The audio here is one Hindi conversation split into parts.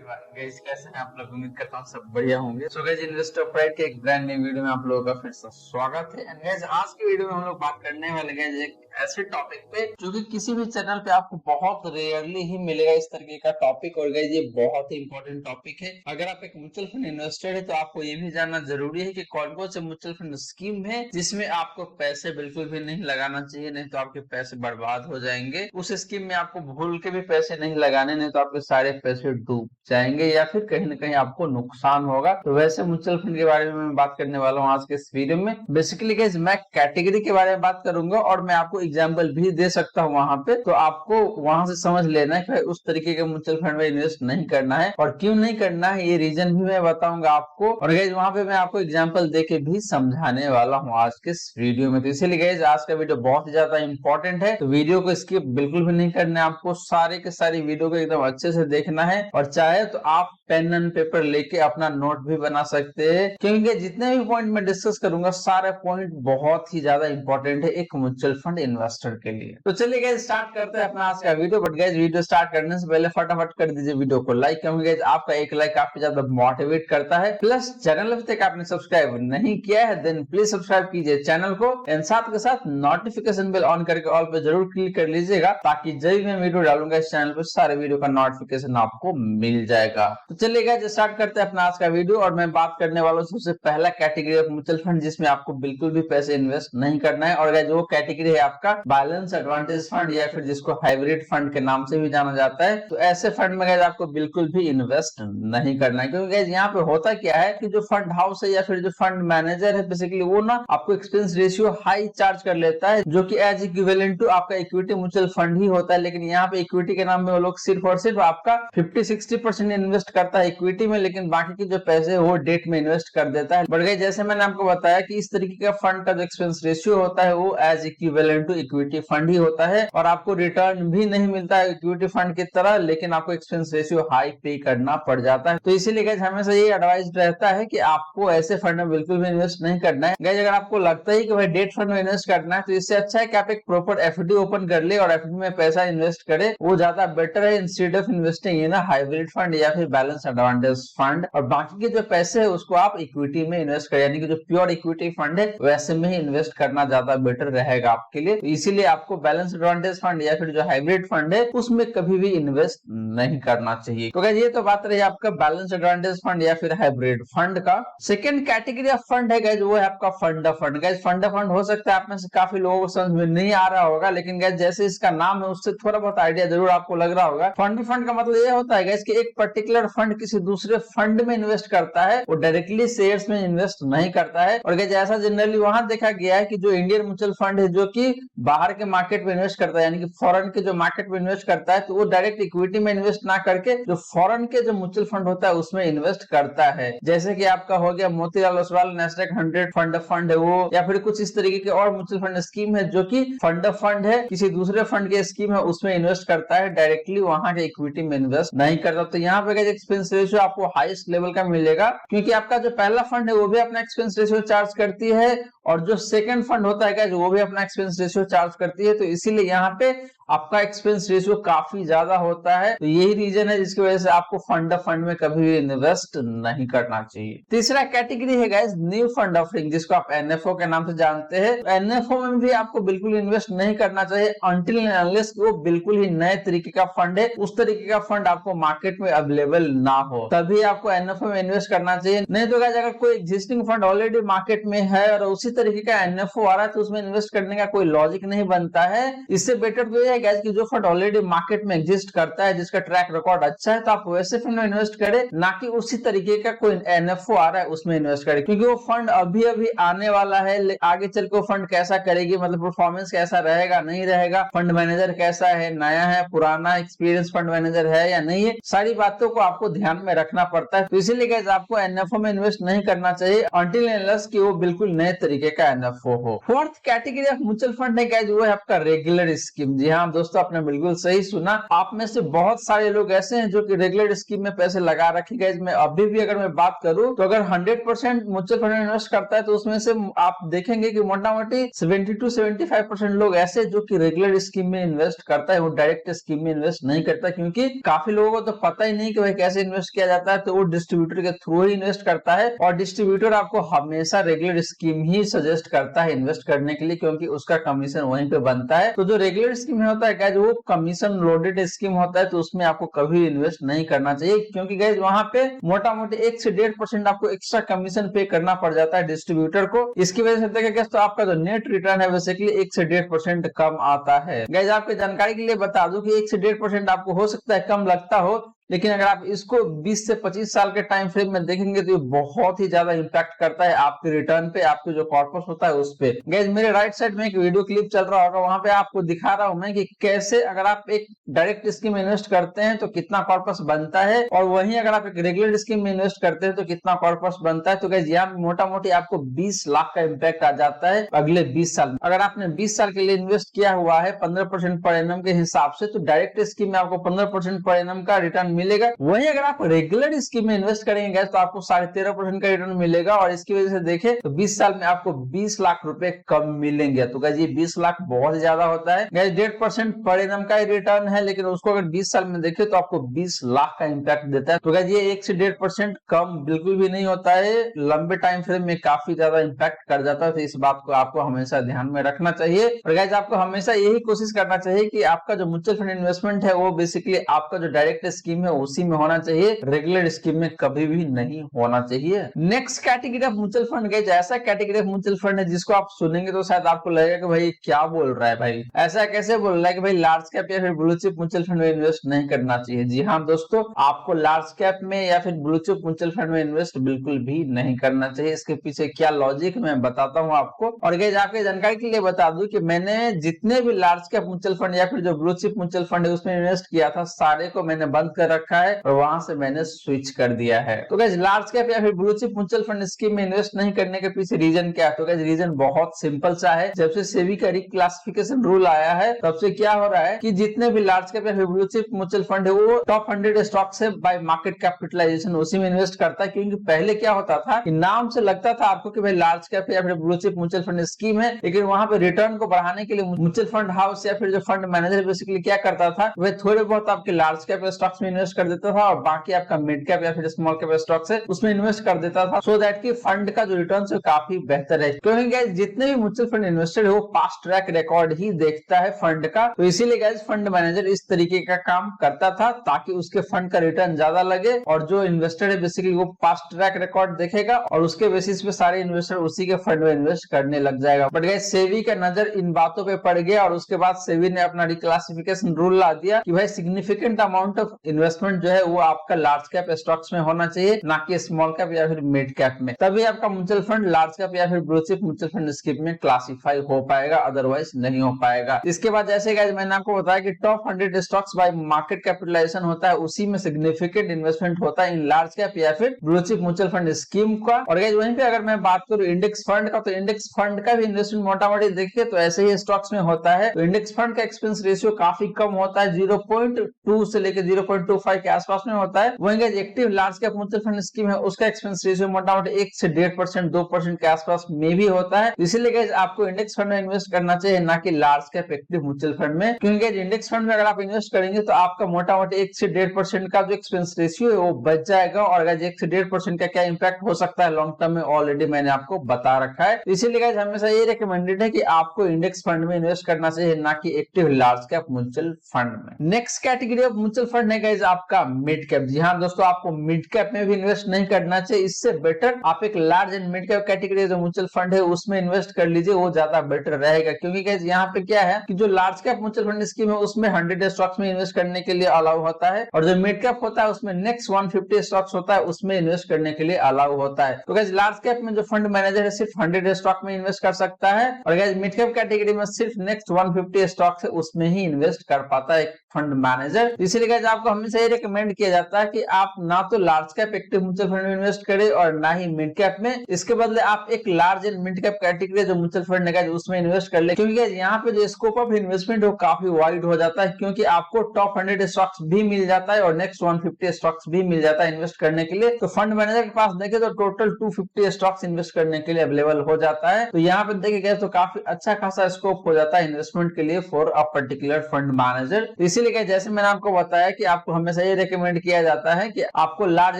गाइस कैसे हैं आप लोग। उम्मीद करता हूँ सब बढ़िया होंगे। सो गाइस इन्वेस्टर प्राइड के एक ब्रांड न्यू वीडियो में आप लोगों का फिर से स्वागत है। एंड गाइस आज की वीडियो में हम लोग बात करने वाले हैं एक ऐसे टॉपिक पे जो कि किसी भी चैनल पे आपको बहुत रेयरली ही मिलेगा इस तरीके का टॉपिक। और गाइस ये बहुत ही इंपॉर्टेंट टॉपिक है। अगर आप एक म्यूचुअल फंड इन्वेस्टर है तो आपको ये भी जानना जरूरी है कि कौन कौन से म्यूचुअल फंड स्कीम है जिसमें आपको पैसे बिल्कुल भी नहीं लगाना चाहिए, नहीं तो आपके पैसे बर्बाद हो जाएंगे। उस स्कीम में आपको भूल के भी पैसे नहीं लगाने, नहीं तो आपके सारे पैसे डूब जाएंगे या फिर कहीं ना कहीं आपको नुकसान होगा। तो वैसे म्यूचुअल फंड के बारे में मैं बात करने वाला हूँ आज के इस वीडियो में। बेसिकली गाइस मैं कैटेगरी के बारे में बात करूंगा और मैं आपको एग्जांपल भी दे सकता हूँ वहां पे, तो आपको वहां से समझ लेना है कि उस तरीके के म्यूचुअल फंड में इन्वेस्ट नहीं करना है और क्यों नहीं करना है, ये रीजन भी मैं बताऊंगा आपको। और गाइस वहां पे मैं आपको एग्जांपल देके भी समझाने वाला हूँ आज के इस वीडियो में। तो इसीलिए गाइस आज का वीडियो बहुत ही ज्यादा इंपॉर्टेंट है, तो वीडियो को स्किप बिल्कुल भी नहीं करना है। आपको सारे के सारी वीडियो को एकदम अच्छे से देखना है और चाहे तो आप पेन एंड पेपर लेके अपना नोट भी बना सकते हैं, क्योंकि जितने भी पॉइंट मैं डिस्कस करूंगा सारे पॉइंट बहुत ही ज्यादा इंपॉर्टेंट है एक म्यूचुअल फंड इन्वेस्टर के लिए। तो चलिए गाइस स्टार्ट करते हैं अपना आज का video. But guys video start करने से पहले फटाफट कर दीजिए वीडियो को लाइक, क्योंकि गाइस आपका एक लाइक काफी ज्यादा मोटिवेट करता है। प्लस चैनल अभी तक आपने सब्सक्राइब नहीं किया है देन प्लीज सब्सक्राइब कीजिए चैनल को एंड साथ के साथ नोटिफिकेशन बेल ऑन करके ऑल पे जरूर क्लिक कर लीजिएगा, ताकि जब भी मैं वीडियो डालूंगा इस चैनल पर सारे वीडियो का नोटिफिकेशन आपको मिल जाएगा। तो चलिए गाइस स्टार्ट करते हैं अपना आज का वीडियो। और मैं बात करने वाला हूं सबसे पहला कैटेगरी ऑफ म्यूचुअल फंड जिसमें आपको बिल्कुल भी पैसे इन्वेस्ट नहीं करना है। और गाइस वो कैटेगरी है आपका बैलेंस एडवांटेज फंड या फिर जिसको हाइब्रिड फंड के नाम से भी जाना जाता है। तो ऐसे फंड में गाइस आपको बिल्कुल भी इन्वेस्ट नहीं करना है, क्योंकि गाइस यहाँ पे होता क्या है कि जो फंड हाउस है या फिर जो फंड मैनेजर है बेसिकली वो ना आपको एक्सपेंस रेशियो हाई चार्ज कर लेता है, जो कि एज इक्विवेलेंट टू आपका इक्विटी म्यूचुअल फंड ही होता है। लेकिन यहाँ पे इक्विटी के नाम में वो लोग सिर्फ और सिर्फ आपका 50-60% इन्वेस्ट करता है इक्विटी में, लेकिन बाकी के जो पैसे है वो डेट में इन्वेस्ट कर देता है। बट गाइस जैसे मैंने आपको बताया कि इस तरीके का फंड का जो एक्सपेंस रेशियो होता है वो as equivalent to equity fund ही होता है और आपको रिटर्न भी नहीं मिलता है इक्विटी फंड की तरह, लेकिन आपको एक्सपेंस रेशियो हाई पे करना पड़ जाता है। तो इसीलिए गाइस हमेशा ये एडवाइस रहता है कि आपको ऐसे फंड में बिल्कुल भी इन्वेस्ट नहीं करना है। गाइस अगर आपको लगता है कि भाई डेट फंड में इन्वेस्ट करना है तो इससे अच्छा है कि आप एक प्रॉपर एफडी ओपन कर ले और एफडी में पैसा इन्वेस्ट करें, वो ज्यादा बेटर है instead of investing in hybrid fund या फिर बैलेंस एडवांटेज फंड। और बाकी के जो पैसे है उसको आप इक्विटी में इन्वेस्ट करें, यानी कि जो प्योर इक्विटी फंड है वैसे में ही इन्वेस्ट करना ज्यादा बेटर रहेगा आपके लिए। तो इसीलिए आपको बैलेंस एडवांटेज फंड या फिर जो हाइब्रिड फंड है उसमें कभी भी इन्वेस्ट नहीं करना चाहिए। तो ये तो बात रही आपका बैलेंस एडवांटेज फंड या फिर हाइब्रिड फंड का। सेकंड कैटेगरी ऑफ फंड है गाइस वो है आपका fund of fund. Guys fund of fund हो सकता है आप में से काफी लोगों को समझ में नहीं आ रहा होगा, लेकिन गाइस जैसे इसका नाम है उससे थोड़ा बहुत आइडिया जरूर आपको लग रहा होगा। फंड ऑफ फंड का मतलब ये होता है गाइस कि एक पर्टिकुलर फंड किसी दूसरे फंड में इन्वेस्ट करता है, वो डायरेक्टली शेयर्स में इन्वेस्ट नहीं करता है। और गाइस ऐसा जनरली वहां देखा गया है कि जो इंडियन म्यूचुअल फंड है जो कि बाहर के मार्केट में इन्वेस्ट करता है, यानी कि फॉरेन के जो मार्केट में इन्वेस्ट करता है, तो वो डायरेक्ट इक्विटी में इन्वेस्ट ना करके जो फॉरेन के जो म्यूचुअल फंड होता है उसमें इन्वेस्ट करता है। जैसे कि आपका हो गया Motilal Oswal Nasdaq 100 fund of fund है वो, या फिर कुछ इस तरीके के और म्यूचुअल फंड स्कीम है जो कि फंड ऑफ फंड है, किसी दूसरे फंड की स्कीम है उसमें इन्वेस्ट करता है, डायरेक्टली वहां के इक्विटी में इन्वेस्ट नहीं करता। तो यहाँ पे एक्सपेंस रेशियो आपको हाईएस्ट लेवल का मिलेगा, क्योंकि आपका जो पहला फंड है वो भी अपना एक्सपेंस रेशियो चार्ज करती है और जो सेकंड फंड होता है वो भी अपना एक्सपेंस रेशियो चार्ज करती है। तो इसीलिए यहाँ पे आपका एक्सपेंस रेशियो काफी ज्यादा होता है। तो यही रीजन है जिसकी वजह से आपको फंड ऑफ फंड में कभी भी इन्वेस्ट नहीं करना चाहिए। तीसरा कैटेगरी है गाइस न्यू फंड ऑफरिंग, जिसको आप एनएफओ के नाम से जानते हैं। एनएफओ में भी आपको बिल्कुल इन्वेस्ट नहीं करना चाहिए अनटिल एंड अनलेस वो बिल्कुल ही नए तरीके का फंड है, उस तरीके का फंड आपको मार्केट में अवेलेबल ना हो, तभी आपको एनएफओ में इन्वेस्ट करना चाहिए। नहीं तो गाइस अगर कोई एग्जिस्टिंग फंड ऑलरेडी मार्केट में है और उसी तरीके का एनएफओ आ रहा है तो उसमें इन्वेस्ट करने का कोई लॉजिक नहीं बनता है। इससे बेटर तो यह है गाइस कि जो फंड ऑलरेडी मार्केट में एग्जिस्ट करता है, जिसका ट्रैक रिकॉर्ड अच्छा है, तो आप वैसे फंड में इन्वेस्ट करें, ना कि उसी तरीके का कोई एनएफओ आ रहा है उसमें इन्वेस्ट करें, क्योंकि वो फंड अभी अभी आने वाला है। आगे चल के वो फंड कैसा करेगी, मतलब परफॉर्मेंस कैसा रहेगा नहीं रहेगा, फंड मैनेजर कैसा है, नया है पुराना एक्सपीरियंस फंड मैनेजर है या नहीं है, सारी बातों को आपको ध्यान में रखना पड़ता है। तो इसीलिए गाइस आपको एनएफओ में इन्वेस्ट नहीं करना चाहिए अनटिल अनलेस कि वो बिल्कुल नए तरीके का एनएफओ हो। Fourth category of mutual fund है गाइस वो है आपका रेगुलर स्कीम। जी हाँ, हाँ दोस्तों, आपने बिल्कुल सही सुना। आप में से बहुत सारे लोग ऐसे हैं जो कि रेगुलर स्कीम में पैसे लगा रखे गए। मैं अभी भी अगर मैं बात करूं तो अगर 100% म्यूचुअल फंड में इन्वेस्ट करता है तो उसमें से आप देखेंगे कि मोटा मोटी 70 to 75% लोग ऐसे जो कि रेगुलर स्कीम में इन्वेस्ट करता है, वो डायरेक्ट स्कीम में इन्वेस्ट नहीं करता, क्योंकि काफी लोगों को तो पता ही नहीं कि भाई कैसे इन्वेस्ट किया जाता है, तो वो डिस्ट्रीब्यूटर के थ्रू ही इन्वेस्ट करता है। और डिस्ट्रीब्यूटर आपको हमेशा रेगुलर स्कीम ही सजेस्ट करता है इन्वेस्ट करने के लिए, क्योंकि उसका कमीशन वहीं पे बनता है। तो जो रेगुलर स्कीम होता है गाइस, वो कमीशन लोडेड स्कीम होता है, तो उसमें आपको कभी इन्वेस्ट नहीं करना चाहिए, क्योंकि गाइस वहां पे मोटा मोटी 1 से 1.5% आपको एक्स्ट्रा कमीशन पे करना पड़ जाता है डिस्ट्रीब्यूटर को। इसकी वजह से देखिए गाइस, तो आपका जो नेट रिटर्न है बेसिकली 1 से 1.5% कम आता है। गाइस आपकी जानकारी के लिए बता दूं कि 1 से 1.5% आपको हो सकता है कम लगता हो, लेकिन अगर आप इसको 20 से 25 साल के टाइम फ्रेम में देखेंगे तो ये बहुत ही ज्यादा इंपैक्ट करता है आपके रिटर्न पे, आपके जो कॉर्पस होता है उस पे। गाइस मेरे राइट साइड में एक वीडियो क्लिप चल रहा होगा, वहां पे आपको दिखा रहा हूं मैं कि कैसे अगर आप एक डायरेक्ट स्कीम में इन्वेस्ट करते हैं तो कितना कॉर्पस बनता है, और वहीं अगर आप एक रेगुलर स्कीम में इन्वेस्ट करते हैं तो कितना कॉर्पस बनता है। तो गाइस यहाँ मोटा मोटी आपको 20 लाख का इम्पैक्ट आ जाता है अगले 20 साल में। अगर आपने 20 साल के लिए इन्वेस्ट किया हुआ है 15% पर एनम के हिसाब से, तो डायरेक्ट स्कीम में आपको 15% पर एनम का रिटर्न मिलेगा। वहीं अगर आप रेगुलर स्कीम में इन्वेस्ट करेंगे तो आपको 13.5% का रिटर्न मिलेगा, और इसकी वजह से देखें तो 20 साल में आपको 20 लाख रुपए कम मिलेंगे। तो गाइस ये 20 लाख बहुत ज्यादा होता है। गाइस 1.5% पर एनम का रिटर्न है, लेकिन उसको अगर 20 साल में देखें तो आपको 20 लाख का इम्पैक्ट देता है। तो गाइस ये 1 से 1.5% कम बिल्कुल भी नहीं होता है, लंबे टाइम फ्रेम में काफी ज्यादा इम्पैक्ट कर जाता है। तो इस बात को आपको हमेशा ध्यान में रखना चाहिए। और गाइस आपको हमेशा यही कोशिश करना चाहिए कि आपका जो म्यूचुअल फंड इन्वेस्टमेंट है वो बेसिकली आपका जो डायरेक्ट स्कीम है उसी में होना चाहिए, रेगुलर स्कीम में कभी भी नहीं होना चाहिए। Next category of mutual fund guys, ऐसा कैटेगरी ऑफ म्यूचुअल फंड है जिसको आप सुनेंगे तो शायद आपको लगेगा कि भाई क्या बोल रहा है, भाई ऐसा कैसे बोल रहा है कि भाई लार्ज कैप या फिर ब्लू चिप म्यूचुअल फंड में इन्वेस्ट नहीं करना चाहिए। जी हाँ दोस्तों, आपको लार्ज कैप में या फिर ब्लू चिप म्यूचुअल फंड में इन्वेस्ट बिल्कुल भी नहीं करना चाहिए। इसके पीछे क्या लॉजिक मैं बताता हूँ आपको। और गाइस आपके जानकारी के लिए बता दूं कि मैंने जितने भी लार्ज कैप म्यूचुअल फंड या फिर जो ब्लू चिप म्यूचुअल फंड है उसमें इन्वेस्ट किया था, सारे को मैंने बंद कर रखा है और वहां से मैंने स्विच कर दिया है। तो गाइस लार्ज कैप या फिर blue chip mutual fund scheme में इन्वेस्ट नहीं करने के पीछे रीजन क्या है? तो गाइस रीजन बहुत सिंपल सा है। जब से सेबी का रिक्लासिफिकेशन रूल आया है तब से क्या हो रहा है कि जितने भी लार्ज कैप या फिर ब्लू चिप म्यूचुअल फंड है वो टॉप 100 स्टॉक से बाय मार्केट कैपिटलाइजेशन उसी में इन्वेस्ट करता है। क्योंकि पहले क्या होता था कि नाम से लगता था आपको कि भाई लार्ज कैप या फिर blue chip mutual fund scheme है, लेकिन वहां पे रिटर्न को बढ़ाने के लिए म्यूचुअल फंड हाउस या फिर जो फंड मैनेजर बेसिकली क्या करता था, वह थोड़े बहुत आपके लार्ज कैप स्टॉक्स में इन्वेस्ट कर देता था और बाकी आपका मिड कैप या फिर स्मॉल कैप स्टॉक्स है उसमें इन्वेस्ट कर देता था, सो दैट कि फंड का जो रिटर्न है काफी बेहतर है। क्योंकि गाइस जितने भी म्यूचुअल फंड इन्वेस्टर है वो पास्ट ट्रैक रिकॉर्ड ही देखता है फंड का, तो इसीलिए गाइस फंड मैनेजर इस तरीके का काम करता था ताकि उसके फंड का रिटर्न ज्यादा लगे, और जो इन्वेस्टर है बेसिकली वो पास्ट ट्रैक रिकॉर्ड देखेगा और उसके बेसिस पे सारे इन्वेस्टर उसी के फंड में इन्वेस्ट करने लग जाएगा। बट गाइस सेबी का नजर इन बातों पे पड़ गया और उसके बाद सेबी ने अपना रिक्लासिफिकेशन रूल ला दिया कि भाई सिग्निफिकेंट अमाउंट ऑफ इन्वेस्टमेंट जो है वो आपका लार्ज कैप स्टॉक्स में होना चाहिए, ना कि स्मॉल कैप या फिर मिड कैप में। तभी आपका म्यूचुअल फंड लार्ज कैप या फिर blue chip mutual fund scheme में क्लासिफाई हो पाएगा, अदरवाइज नहीं हो पाएगा। इसके बाद जैसे गाइस मैंने आपको बताया कि top 100 stocks by market capitalization होता है, उसी में सिग्निफिकेंट इन्वेस्टमेंट होता है इन लार्ज कैप या फिर blue chip mutual fund scheme का। और गाइस वहीं पे अगर मैं बात करूं इंडेक्स फंड का, तो इंडेक्स फंड का भी इन्वेस्टमेंट मोटा मोटी देखिए तो ऐसे ही स्टॉक्स में होता है। तो इंडेक्स फंड का एक्सपेंस रेशियो काफी कम होता है, 0.2 से लेकर 0.25 के आसपास में होता है। वहीं guys active large cap mutual fund scheme है उसका एक्सपेंस रेशियो मोटा मोटी 1 से 1.5% 2% के आसपास में भी होता है। इसीलिए गाइस आपको इंडेक्स फंड में इन्वेस्ट करना चाहिए, ना कि large cap active mutual fund में। क्योंकि गाइस इंडेक्स फंड में अगर आप इन्वेस्ट करेंगे तो आपका मोटा मोटी 1 से 1.5% का जो एक्सपेंस रेशियो है वो बच जाएगा, और गाइस 1 से 1.5% का क्या इंपैक्ट हो सकता है लॉन्ग टर्म में ऑलरेडी मैंने आपको बता रखा है। इसीलिए गाइस हमेशा ये रिकमेंडेड है कि आपको इंडेक्स फंड में इन्वेस्ट करना चाहिए, ना कि active large cap mutual fund में। Next category of mutual fund है गाइस आपका मिड कैप। जी हाँ दोस्तों, आपको मिड कैप में भी इन्वेस्ट नहीं करना चाहिए। इससे बेटर आप एक large and mid cap category जो म्यूचुअल फंड है उसमें इन्वेस्ट कर लीजिए, वो ज्यादा बेटर रहेगा। क्योंकि गाइस यहाँ पे क्या है कि जो large cap mutual fund scheme है उसमें 100 स्टॉक्स में इन्वेस्ट करने के लिए अलाउ होता है, और जो मिड कैप होता है उसमें नेक्स्ट 150 स्टॉक्स होता है उसमें इन्वेस्ट करने के लिए अलाउ होता है। तो गाइस लार्ज कैप में जो फंड मैनेजर है सिर्फ 100 स्टॉक में इन्वेस्ट कर सकता है, और गाइस मिड कैप कैटेगरी में सिर्फ नेक्स्ट 150 स्टॉक्स है उसमें ही इन्वेस्ट कर पाता है फंड मैनेजर। इसीलिए गाइस आपको हमेशा हमेशा ये रिकमेंड किया जाता है कि आप ना तो large cap active mutual fund में इन्वेस्ट करें और ना ही मिड कैप में। इसके बदले आप एक large and mid cap category जो म्यूचुअल फंड है उसमें इन्वेस्ट कर ले, क्योंकि यहाँ पे जो स्कोप ऑफ इन्वेस्टमेंट वो काफी वाइड हो जाता है, क्योंकि आपको टॉप 100 स्टॉक्स भी मिल जाता है और नेक्स्ट 150 स्टॉक्स भी मिल जाता है इन्वेस्ट करने के लिए। तो फंड मैनेजर के पास देखे तो टोटल 250 स्टॉक्स इन्वेस्ट करने के लिए अवेलेबल हो जाता है। तो यहाँ पे देखे गए तो काफी अच्छा खासा स्कोप हो जाता है इन्वेस्टमेंट के लिए for a particular fund manager. इसीलिए जैसे मैंने आपको बताया कि आपको हमेशा ये रिकमेंड किया जाता है कि आपको large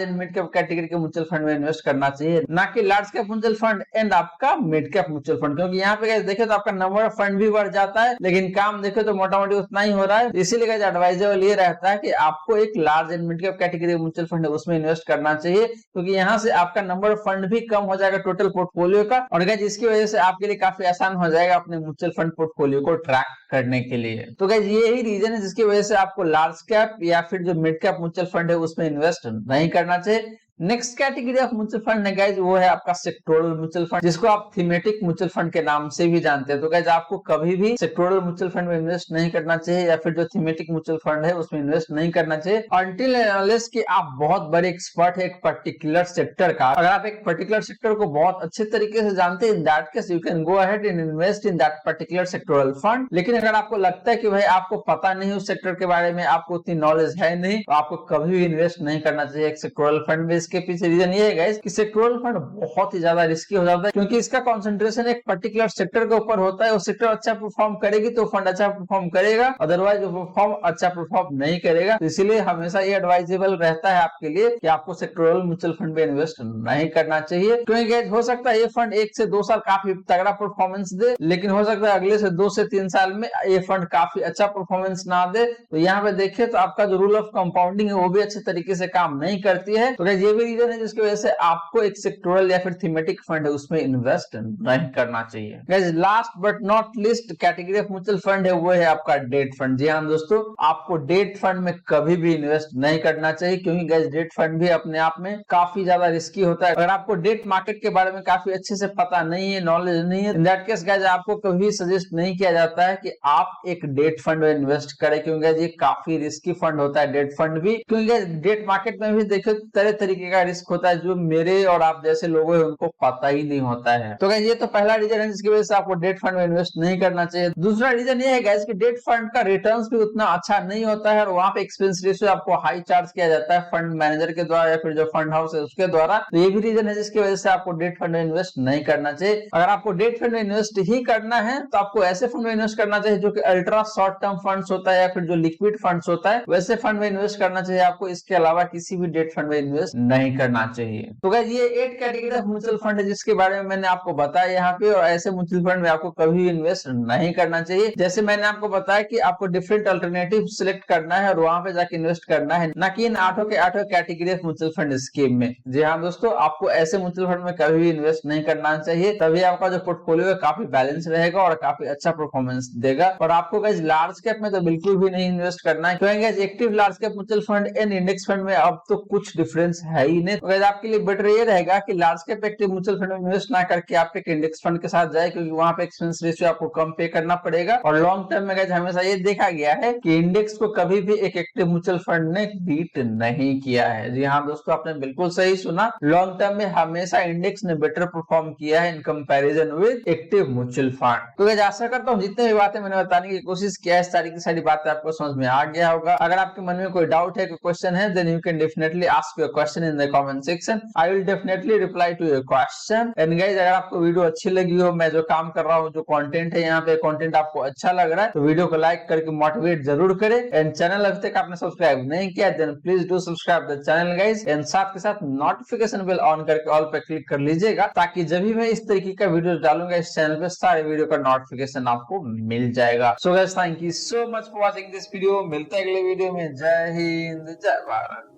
and mid cap category के म्यूचुअल फंड में इन्वेस्ट करना चाहिए, ना कि large cap mutual fund and आपका मिड कैप म्यूचुअल फंड, क्योंकि यहाँ पे देखे तो आपका नंबर ऑफ फंड भी बढ़ जाता है लेकिन काम देखे तो मोटा मोटी उतना ही हो रहा है। इसीलिए एडवाइजेबल ये रहता है कि आपको एक large and mid cap category mutual fund है उसमें इन्वेस्ट करना चाहिए, क्योंकि यहाँ से आपका नंबर ऑफ फंड भी कम हो जाएगा टोटल पोर्टफोलियो का, और जिसकी वजह से आपके लिए काफी आसान हो जाएगा अपने म्यूचुअल फंड पोर्टफोलियो को ट्रैक करने के लिए। तो गाइस यही रीजन है जिसकी वजह से आपको लार्ज कैप या फिर जो मिड कैप म्यूचुअल फंड है उसमें इन्वेस्ट नहीं करना चाहिए। Next category of mutual fund है गाइस वो है आपका सेक्टोरल म्यूचुअल फंड, जिसको आप थीमेटिक म्यूचुअल फंड के नाम से भी जानते हैं। तो गाइस आपको कभी भी सेक्टोरल म्यूचुअल फंड में इन्वेस्ट नहीं करना चाहिए या फिर जो थीमेटिक म्यूचुअल फंड है उसमें इन्वेस्ट नहीं करना चाहिए अनटिल अनलेस कि आप बहुत बड़े एक्सपर्ट है एक पर्टिकुलर सेक्टर का। अगर आप एक पर्टिकुलर सेक्टर को बहुत अच्छे तरीके से जानते हैं in that case you can go ahead and invest in that particular sectoral fund. लेकिन अगर आपको लगता है कि भाई आपको पता नहीं उस सेक्टर के बारे में, आपको उतनी नॉलेज है नहीं, तो आपको कभी भी इन्वेस्ट नहीं करना चाहिए एक सेक्टोरल फंड में। इसके पीछे रीजन ये है गाइस कि सेक्टोरल फंड बहुत ही ज्यादा रिस्की हो जाता है, क्योंकि इसका कंसंट्रेशन एक पर्टिकुलर सेक्टर के ऊपर होता है। वो सेक्टर अच्छा परफॉर्म करेगी तो फंड अच्छा परफॉर्म करेगा, अदरवाइज वो फंड अच्छा परफॉर्म नहीं करेगा। तो इसीलिए हमेशा ये एडवाइजेबल रहता है आपके लिए कि आपको सेक्टोरल म्यूचुअल फंड में इन्वेस्ट नहीं करना चाहिए, क्योंकि हो सकता है ये फंड 1 से 2 साल काफी तगड़ा परफॉर्मेंस दे, लेकिन हो सकता है अगले से 2 से 3 साल में ये फंड काफी अच्छा परफॉर्मेंस ना दे। तो यहाँ पे देखिए तो आपका जो रूल ऑफ कंपाउंडिंग है वो भी अच्छे तरीके से काम नहीं करती है। तो ये भी रीजन है जिसकी वजह से आपको एक सेक्टोरल या फिर थीमेटिक फंड है उसमें इन्वेस्ट नहीं करना चाहिए। Guys last but not list category of mutual fund है वो है आपका डेट फंड। जी हाँ दोस्तों, आपको डेट फंड में कभी भी इन्वेस्ट नहीं करना चाहिए, क्योंकि गाइस डेट फंड भी अपने आप में काफी ज्यादा रिस्की होता है। अगर आपको डेट मार्केट के बारे में काफी अच्छे से पता नहीं है, नॉलेज नहीं है, इन दैट केस गाइस आपको कभी सजेस्ट नहीं किया जाता है कि आप एक डेट फंड में इन्वेस्ट करें, क्योंकि गाइस ये काफी रिस्की फंड होता है डेट फंड भी, क्योंकि गाइस डेट मार्केट में भी देखो तरह तरीके का रिस्क होता है जो मेरे और आप जैसे लोगों है उनको पता ही नहीं होता है। तो गाइस ये तो पहला रीजन है जिसकी वजह से आपको डेट फंड में इन्वेस्ट नहीं करना चाहिए। दूसरा रीजन ये है गाइस कि डेट फंड का रिटर्न्स भी उतना अच्छा नहीं होता है और वहां पे एक्सपेंस रेशियो आपको हाई चार्ज किया जाता है फंड मैनेजर के द्वारा या फिर जो फंड हाउस है उसके द्वारा। तो ये भी रीजन है जिसकी वजह से आपको डेट फंड में इन्वेस्ट नहीं करना चाहिए। अगर आपको डेट फंड में इन्वेस्ट ही करना है तो आपको ऐसे फंड में इन्वेस्ट करना चाहिए जो कि अल्ट्रा शॉर्ट टर्म फंड्स होता है या फिर जो लिक्विड फंड्स होता है वैसे फंड में इन्वेस्ट करना चाहिए आपको। इसके अलावा किसी भी डेट फंड में इन्वेस्ट नहीं करना चाहिए। तो गाइस ये 8 कैटेगरी ऑफ म्यूचुअल फंड है जिसके बारे में मैंने आपको बताया यहाँ पे, और ऐसे म्यूचुअल फंड में आपको कभी इन्वेस्ट नहीं करना चाहिए। जैसे मैंने आपको बताया कि आपको डिफरेंट अल्टरनेटिव सिलेक्ट करना है और वहां पे जाके इन्वेस्ट करना है, ना कि इन 8 के 8 category of mutual fund scheme में। जी हाँ दोस्तों, आपको ऐसे म्यूचुअल फंड में कभी भी इन्वेस्ट नहीं करना चाहिए, तभी आपका जो पोर्टफोलियो है काफी बैलेंस रहेगा और काफी अच्छा परफॉर्मेंस देगा। और आपको गाइस लार्ज कैप में तो बिल्कुल भी नहीं इन्वेस्ट करना है, क्योंकि guys active large cap mutual fund and index fund में अब तो कुछ डिफरेंस है ही नहीं। तो गाइस आपके लिए बेटर ये रहेगा कि large cap active mutual fund में इन्वेस्ट ना करके आप एक इंडेक्स फंड के साथ जाए, क्योंकि वहां पे एक्सपेंस रेशियो आपको कम पे करना पड़ेगा। और लॉन्ग टर्म में गाइस हमेशा ये देखा गया है कि इंडेक्स को कभी भी एक एक्टिव म्यूचुअल फंड ने बीट नहीं किया है। जी हाँ दोस्तों, आपने बिल्कुल सही सुना, लॉन्ग टर्म में हमेशा इंडेक्स ने बेटर परफॉर्म किया है in comparison with active mutual fund. तो गाइस आशा करता हूँ जितने भी बातें मैंने बताने की कोशिश किया है सारी की सारी बातें आपको समझ में आ गया होगा। अगर आपके मन में कोई डाउट है, कोई क्वेश्चन है, then you can definitely ask your question in the comment section. I will definitely reply to your question. And guys अगर आपको वीडियो अच्छी लगी हो, मैं जो काम कर रहा हूँ, जो कंटेंट है यहाँ पे कंटेंट आपको अच्छा लग रहा है, तो वीडियो को लाइक करके मोटिवेट जरूर करें। एंड चैनल अभी तक आपने सब्सक्राइब नहीं किया, then please do subscribe the channel guys. And साथ के साथ नोटिफिकेशन बेल ऑन करके ऑल पे क्लिक कर लीजिएगा, ताकि जब भी मैं इस तरीके का वीडियो डालूंगा इस चैनल पे सारे वीडियो का नोटिफिकेशन आपको मिल जाएगा। So guys thank you so much for watching this video. मिलते हैं अगले वीडियो में। जय हिंद, जय भारत।